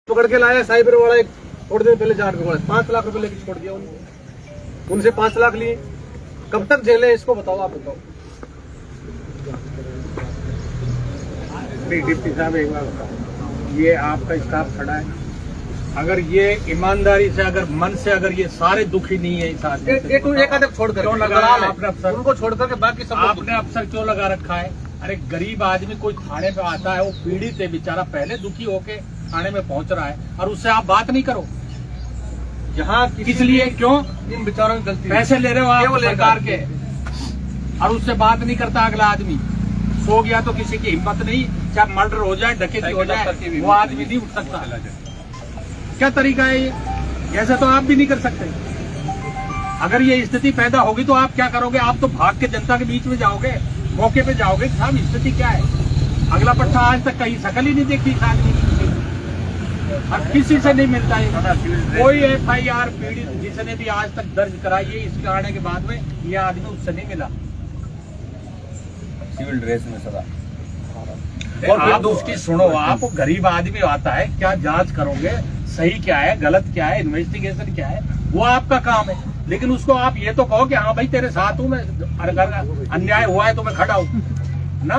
पकड़ के लाया साइबर वाला एक थोड़े दिन पहले 4 रुपए 5 लाख रुपए लेके छोड़ दिया उनको। उनसे 5 लाख लिए। कब तक जेल है इसको बताओ, आप बताओ। डिप्टी साहब एक बार बताओ, ये आपका स्टाफ खड़ा है, अगर ये ईमानदारी से, अगर मन से, अगर ये सारे दुखी नहीं है इस आदमी से, एक आदमी छोड़ कर क्यों लगा आपने अफसर? उनको छोड़ करके बाकी सब आपने अफसर क्यों लगा रखा है? अरे गरीब आदमी कोई थाने पे आता है, वो पीड़ित है बेचारा, पहले दुखी होके थाने में पहुंच रहा है और उससे आप बात नहीं करो। यहाँ किस लिए, क्यों? इन बेचारों की गलती, पैसे ले रहे हो आप सरकार के और उससे बात नहीं करता अगला आदमी। सो गया तो किसी की हिम्मत नहीं, चाहे मर्डर हो जाए, डकैती हो जाए, वो आदमी नहीं उठ सकता। क्या तरीका है ये? ऐसा तो आप भी नहीं कर सकते। अगर ये स्थिति पैदा होगी तो आप क्या करोगे? आप तो भाग के जनता के बीच में जाओगे, मौके पे जाओगे, साहब स्थिति क्या है। अगला पट्टा आज तक कहीं शकल ही नहीं देखी इस आदमी की, और किसी से नहीं मिलता है। कोई FIR पीड़ित जिसने भी आज तक दर्ज कराई है इसके आने के बाद में, यह आदमी उससे नहीं मिला। सिविल ड्रेस में सदा। और आप उसकी सुनो, आप गरीब आदमी आता है, क्या जांच करोगे? सही क्या है, गलत क्या है, इन्वेस्टिगेशन क्या है, वो आपका काम है। लेकिन उसको आप ये तो कहो कि हाँ भाई तेरे साथ हूँ मैं, अगर अन्याय हुआ है तो मैं खड़ा हूँ ना।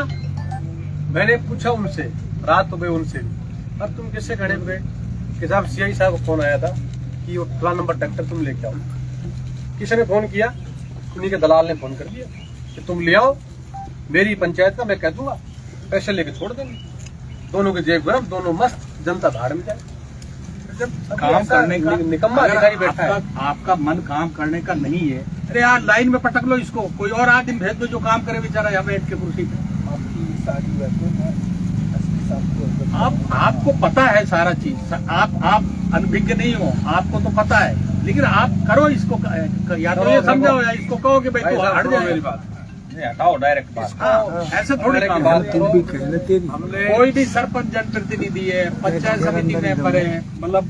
मैंने पूछा उनसे, रात में उनसे, अब तुम किससे खड़े हुए? कि साहब CI साहब को फोन आया था कि वो फलाना नंबर ट्रैक्टर तुम लेके आओ। किसने फोन किया? उन्हीं के दलाल ने फोन कर दिया कि तुम ले आओ, मेरी पंचायत का मैं कह दूंगा, पैसे लेके छोड़ देंगे। दोनों के जेब गरम, दोनों मस्त, जनता भाड़ में जाए। काम करने का निकम्मा अधिकारी बैठा है। आपका मन काम करने का नहीं है, अरे यार लाइन में पटक लो इसको, कोई और आदमी भेज दो जो काम करे बेचारा यहाँ बैठ के कुर्सी पे। आपको पता है सारा चीज, आप अनभिज्ञ नहीं हो, आपको तो पता है, लेकिन आप करो इसको, या तो ये समझाओ या इसको कहो कि भाई तू हट जाए। मेरी बात हटाओ, डायरेक्ट बात। ऐसे थोड़ी काम है। कोई भी सरपंच जनप्रतिनिधि है, पंचायत समिति मेंबर है, मतलब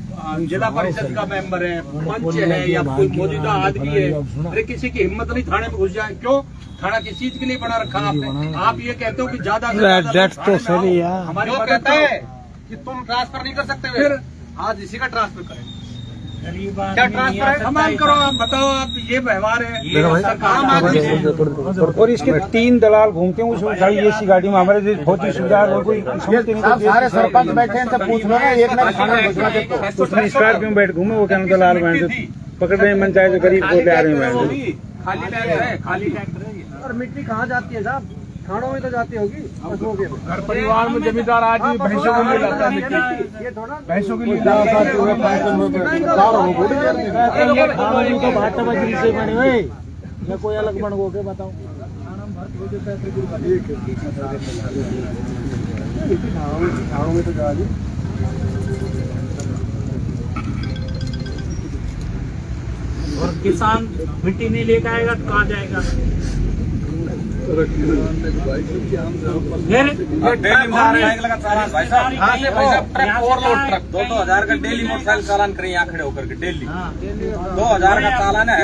जिला परिषद का मेंबर है, पंच है, या कोई मौजूदा आदमी है, अरे किसी की हिम्मत नहीं थाने में घुस जाए। क्यों? थाना किस चीज के लिए बना रखा आपने? आप ये कहते हो कि ज्यादा तो सही है। हमारी जो कहता है कि तुम ट्रांसफर नहीं कर सकते, फिर आज इसी का ट्रांसफर करें। क्या ट्रांसफर है? समान करो, आप बताओ, आप ये व्यवहार है ये सरकार। और इसके 3 दलाल घूमते हैं उसमें गाड़ी ऐसी गाड़ी में, हमारे लिए बहुत ही सुविधा है। कोई सारे सरपंच बैठे हैं, सब पूछ लो ना, एक ना खाना घुसवा दे तो। उसमें स्कॉर्पियो में बैठ घूमे, वो क्या दलाल पकड़ रहे हैं, मन चाहे तो गरीब को ले आ रहे हैं। खाली टैंकर है, खाली टैंकर है। और मिट्टी कहाँ जाती है साहब? खानों में तो जाती होगी। घर परिवार में जमींदार आदमी भैंसों को ले जाता है मिट्टी, ये थोड़ा भैंसों के लिए जाता है। कोई अलग बन गो के बताओ। खानों में तो जा रही। और किसान मिट्टी नहीं लेकर आएगा तो कहाँ जाएगा? फिर भाई साहब ट्रक ओवरलोड ट्रक 2,000 का डेली मोटरसाइकिल चालान करें यहाँ खड़े होकर के, डेली 2,000 का चालान है।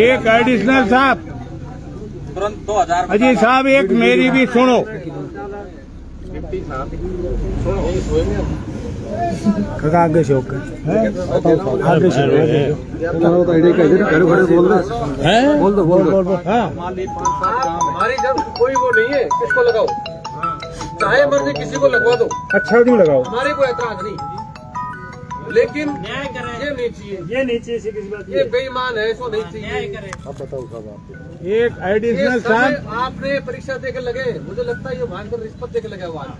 एक एडिशनल साहब, तुरंत 2,000 अजी साहब, एक मेरी भी सुनो। आगे से होकर आगे से बोल दो। हमारी जब कोई वो नहीं है, किसको लगाओ, चाहे मर्जी किसी को लगवा दो, अच्छा क्यों लगाओ, हमारे को ऐतराज नहीं, लेकिन न्याय करें, ये नहीं चाहिए, ये नहीं चाहिए किसी बात ये बेईमान है, इसको नहीं न्याय चाहिए। करें। अब बताओ साहब। एक ये एडिशनल सब साहब, आपने परीक्षा देकर लगे, मुझे लगता है ये भागकर रिश्वत देकर लगा हुआ है।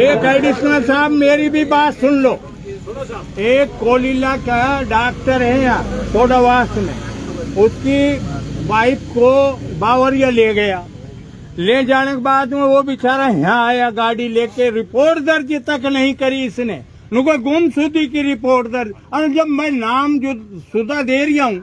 एक एडिशनल साहब, मेरी भी बात सुन लो। एक कोलिला का डॉक्टर है यहाँ सोडावास में, उसकी वाइफ को बावरिया ले गया। ले जाने के बाद में वो बेचारा यहाँ आया गाड़ी लेके, रिपोर्ट दर्ज तक नहीं करी इसने, उनको गुमशुदगी की रिपोर्ट दर्ज। और जब मैं नाम जो शुदा दे रही हूँ,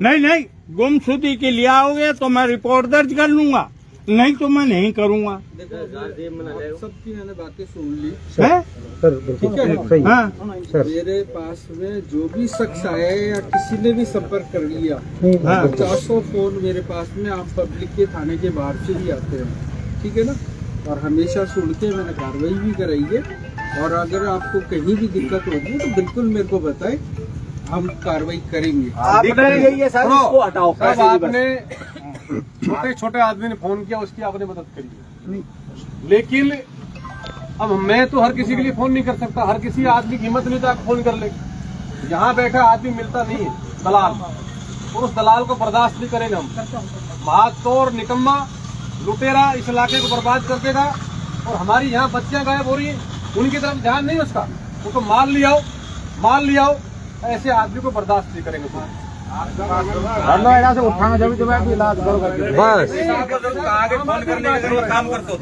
नहीं गुमशुदगी के लिए आओगे तो मैं रिपोर्ट दर्ज कर लूंगा, नहीं तो मैं नहीं करूंगा। सबकी मैंने बातें सुन ली है सही। हाँ सर, मेरे पास में जो भी शख्स आया या किसी ने भी संपर्क कर लिया, हाँ 50 फोन मेरे पास में आप पब्लिक के थाने के बाहर से ही आते हैं, ठीक है ना। और हमेशा सुन के मैंने कार्रवाई भी कराई है। और अगर आपको कहीं भी दिक्कत होती है तो बिल्कुल मेरे को बताएं, हम कार्रवाई करेंगे। सुनो, साहब आपने छोटे छोटे आदमी ने फोन किया, उसकी आपने मदद करी, लेकिन अब मैं तो हर किसी के लिए फोन नहीं कर सकता। हर किसी आदमी की हिम्मत नहीं था फोन कर ले। यहाँ बैठा आदमी मिलता नहीं है, दलाल, और उस दलाल को बर्दाश्त नहीं करेंगे हम। महातौर निकम्मा लुटेरा इस इलाके को बर्बाद कर देगा। और हमारी यहाँ बच्चियां गायब हो रही है, उनकी तरफ ध्यान नहीं उसका, उनको मार लिया हो, ऐसे आदमी को बर्दाश्त नहीं करेंगे। बस आगे फोन करने की जरूरत काम करते हो।